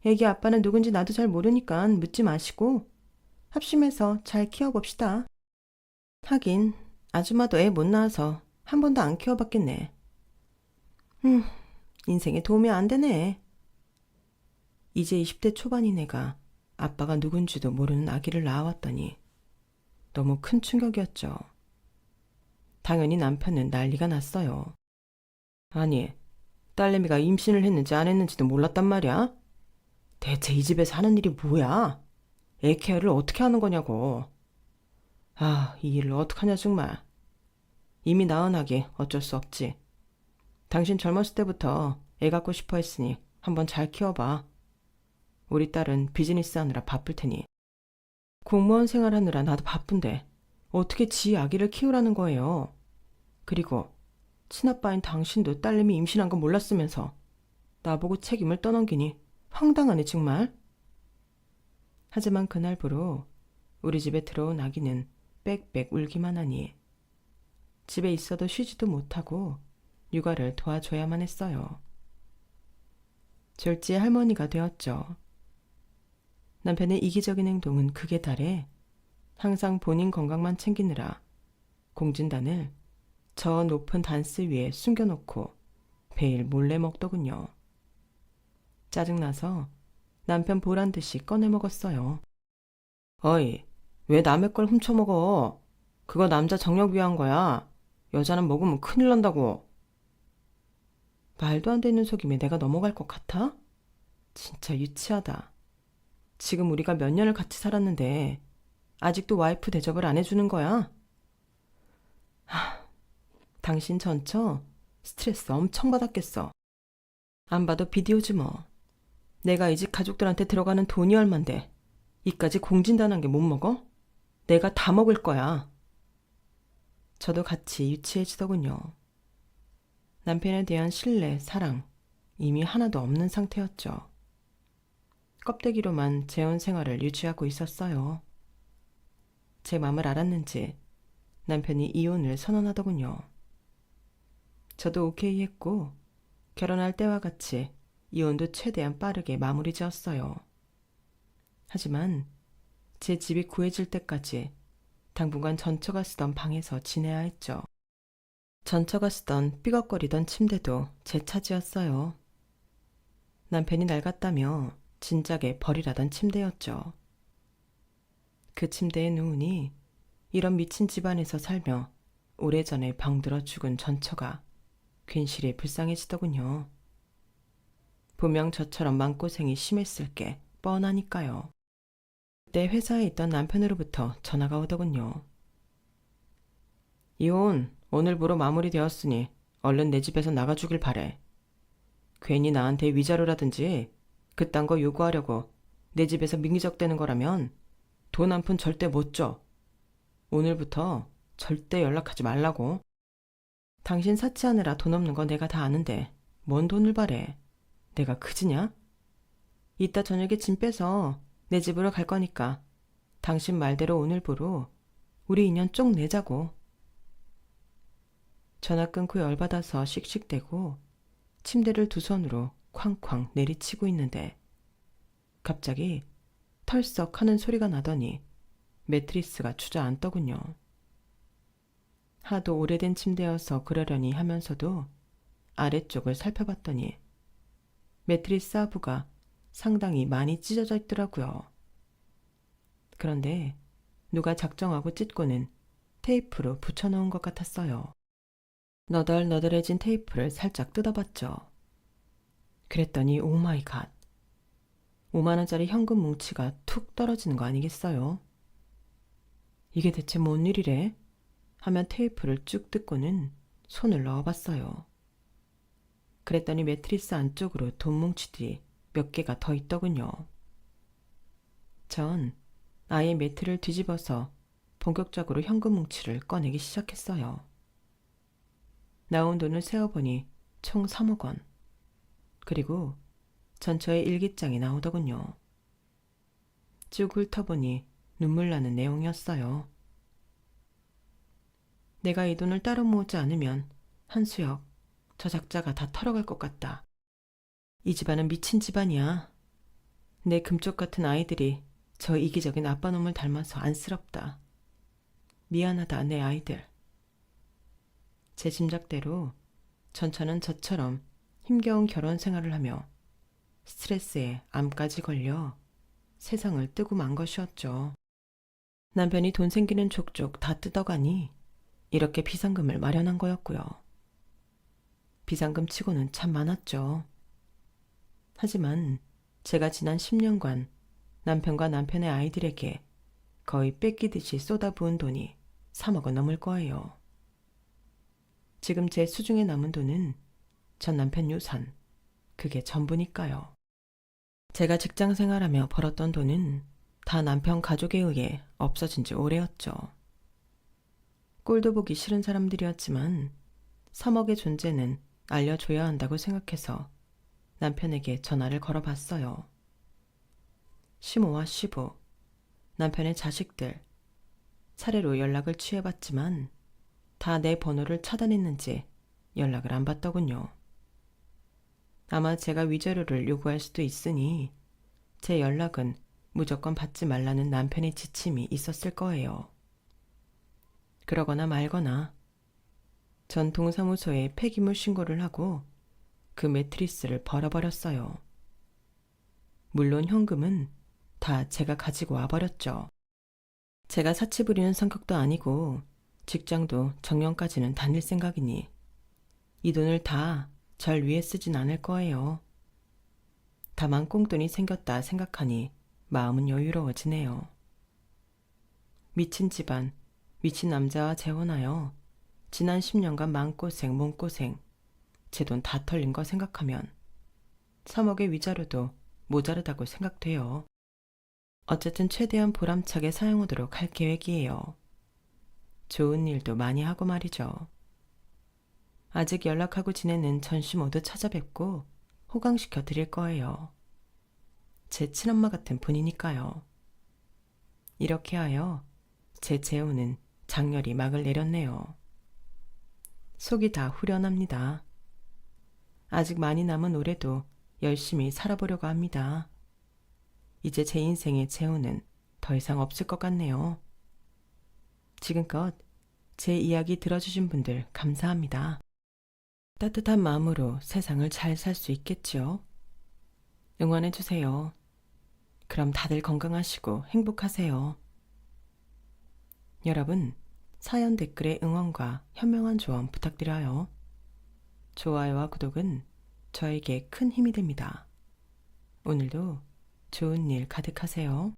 애기 아빠는 누군지 나도 잘 모르니까 묻지 마시고 합심해서 잘 키워봅시다. 하긴 아줌마도 애 못 낳아서 한 번도 안 키워봤겠네. 인생에 도움이 안 되네. 이제 20대 초반인 애가 아빠가 누군지도 모르는 아기를 낳아왔다니 너무 큰 충격이었죠. 당연히 남편은 난리가 났어요. 아니, 딸내미가 임신을 했는지 안 했는지도 몰랐단 말이야? 대체 이 집에서 하는 일이 뭐야? 애 케어를 어떻게 하는 거냐고. 아, 이 일을 어떡하냐 정말. 이미 낳은 아기 어쩔 수 없지. 당신 젊었을 때부터 애 갖고 싶어 했으니 한번 잘 키워봐. 우리 딸은 비즈니스 하느라 바쁠 테니. 공무원 생활하느라 나도 바쁜데 어떻게 지 아기를 키우라는 거예요. 그리고 친아빠인 당신도 딸내미 임신한 거 몰랐으면서 나보고 책임을 떠넘기니 황당하네 정말. 하지만 그날부로 우리 집에 들어온 아기는 빽빽 울기만 하니 집에 있어도 쉬지도 못하고 육아를 도와줘야만 했어요. 졸지에 할머니가 되었죠. 남편의 이기적인 행동은 극에 달해 항상 본인 건강만 챙기느라 공진단을 저 높은 단스 위에 숨겨놓고 매일 몰래 먹더군요. 짜증나서 남편 보란 듯이 꺼내 먹었어요. 어이, 왜 남의 걸 훔쳐먹어? 그거 남자 정력 위한 거야. 여자는 먹으면 큰일 난다고. 말도 안 되는 속임에 내가 넘어갈 것 같아? 진짜 유치하다. 지금 우리가 몇 년을 같이 살았는데 아직도 와이프 대접을 안 해주는 거야? 당신 전처 스트레스 엄청 받았겠어. 안 봐도 비디오지 뭐. 내가 이 집 가족들한테 들어가는 돈이 얼만데 이까지 공진단한 게 못 먹어? 내가 다 먹을 거야. 저도 같이 유치해지더군요. 남편에 대한 신뢰, 사랑 이미 하나도 없는 상태였죠. 껍데기로만 재혼 생활을 유지하고 있었어요. 제 마음을 알았는지 남편이 이혼을 선언하더군요. 저도 오케이 했고 결혼할 때와 같이 이혼도 최대한 빠르게 마무리 지었어요. 하지만 제 집이 구해질 때까지 당분간 전처가 쓰던 방에서 지내야 했죠. 전처가 쓰던 삐걱거리던 침대도 제 차지였어요. 남편이 낡았다며 진작에 버리라던 침대였죠. 그 침대에 누우니 이런 미친 집안에서 살며 오래전에 병들어 죽은 전처가 괜시리 불쌍해지더군요. 분명 저처럼 마음고생이 심했을 게 뻔하니까요. 그때 회사에 있던 남편으로부터 전화가 오더군요. 이혼 오늘부로 마무리되었으니 얼른 내 집에서 나가주길 바래. 괜히 나한테 위자료라든지 그딴 거 요구하려고 내 집에서 민기적대는 거라면 돈 한 푼 절대 못 줘. 오늘부터 절대 연락하지 말라고. 당신 사치하느라 돈 없는 거 내가 다 아는데 뭔 돈을 바래. 내가 크지냐? 이따 저녁에 짐 빼서 내 집으로 갈 거니까 당신 말대로 오늘부로 우리 인연 쪽 내자고. 전화 끊고 열받아서 씩씩대고 침대를 두 손으로 쾅쾅 내리치고 있는데 갑자기 털썩 하는 소리가 나더니 매트리스가 주저앉더군요. 하도 오래된 침대여서 그러려니 하면서도 아래쪽을 살펴봤더니 매트리스 하부가 상당히 많이 찢어져 있더라고요. 그런데 누가 작정하고 찢고는 테이프로 붙여놓은 것 같았어요. 너덜너덜해진 테이프를 살짝 뜯어봤죠. 그랬더니 오마이 갓. 5만원짜리 현금 뭉치가 툭 떨어지는 거 아니겠어요? 이게 대체 뭔 일이래? 하면 테이프를 쭉 뜯고는 손을 넣어봤어요. 그랬더니 매트리스 안쪽으로 돈 뭉치들이 몇 개가 더 있더군요. 전 아예 매트를 뒤집어서 본격적으로 현금 뭉치를 꺼내기 시작했어요. 나온 돈을 세어보니 총 3억 원. 그리고 전처의 일기장이 나오더군요. 쭉 훑어보니 눈물 나는 내용이었어요. 내가 이 돈을 따로 모으지 않으면 한수혁, 저 작자가 다 털어갈 것 같다. 이 집안은 미친 집안이야. 내 금쪽 같은 아이들이 저 이기적인 아빠 놈을 닮아서 안쓰럽다. 미안하다, 내 아이들. 제 짐작대로 전처는 저처럼 힘겨운 결혼 생활을 하며 스트레스에 암까지 걸려 세상을 뜨고 만 것이었죠. 남편이 돈 생기는 족족 다 뜯어가니 이렇게 비상금을 마련한 거였고요. 비상금 치고는 참 많았죠. 하지만 제가 지난 10년간 남편과 남편의 아이들에게 거의 뺏기듯이 쏟아부은 돈이 3억은 넘을 거예요. 지금 제 수중에 남은 돈은 전 남편 유산, 그게 전부니까요. 제가 직장 생활하며 벌었던 돈은 다 남편 가족에 의해 없어진 지 오래였죠. 꼴도 보기 싫은 사람들이었지만 3억의 존재는 알려줘야 한다고 생각해서 남편에게 전화를 걸어봤어요. 시모와 시부, 남편의 자식들, 차례로 연락을 취해봤지만 다 내 번호를 차단했는지 연락을 안 받더군요. 아마 제가 위자료를 요구할 수도 있으니 제 연락은 무조건 받지 말라는 남편의 지침이 있었을 거예요. 그러거나 말거나 전 동사무소에 폐기물 신고를 하고 그 매트리스를 벌어버렸어요. 물론 현금은 다 제가 가지고 와버렸죠. 제가 사치 부리는 성격도 아니고 직장도 정년까지는 다닐 생각이니 이 돈을 다 절 위해 쓰진 않을 거예요. 다만 꽁돈이 생겼다 생각하니 마음은 여유로워지네요. 미친 집안, 미친 남자와 재혼하여 지난 10년간 마음고생, 몸고생, 제 돈 다 털린 거 생각하면 3억의 위자료도 모자르다고 생각돼요. 어쨌든 최대한 보람차게 사용하도록 할 계획이에요. 좋은 일도 많이 하고 말이죠. 아직 연락하고 지내는 전씨 모두 찾아뵙고 호강시켜 드릴 거예요. 제 친엄마 같은 분이니까요. 이렇게 하여 제 재혼은 장렬히 막을 내렸네요. 속이 다 후련합니다. 아직 많이 남은 올해도 열심히 살아보려고 합니다. 이제 제 인생의 재혼은 더 이상 없을 것 같네요. 지금껏 제 이야기 들어주신 분들 감사합니다. 따뜻한 마음으로 세상을 잘 살 수 있겠지요? 응원해주세요. 그럼 다들 건강하시고 행복하세요. 여러분, 사연 댓글에 응원과 현명한 조언 부탁드려요. 좋아요와 구독은 저에게 큰 힘이 됩니다. 오늘도 좋은 일 가득하세요.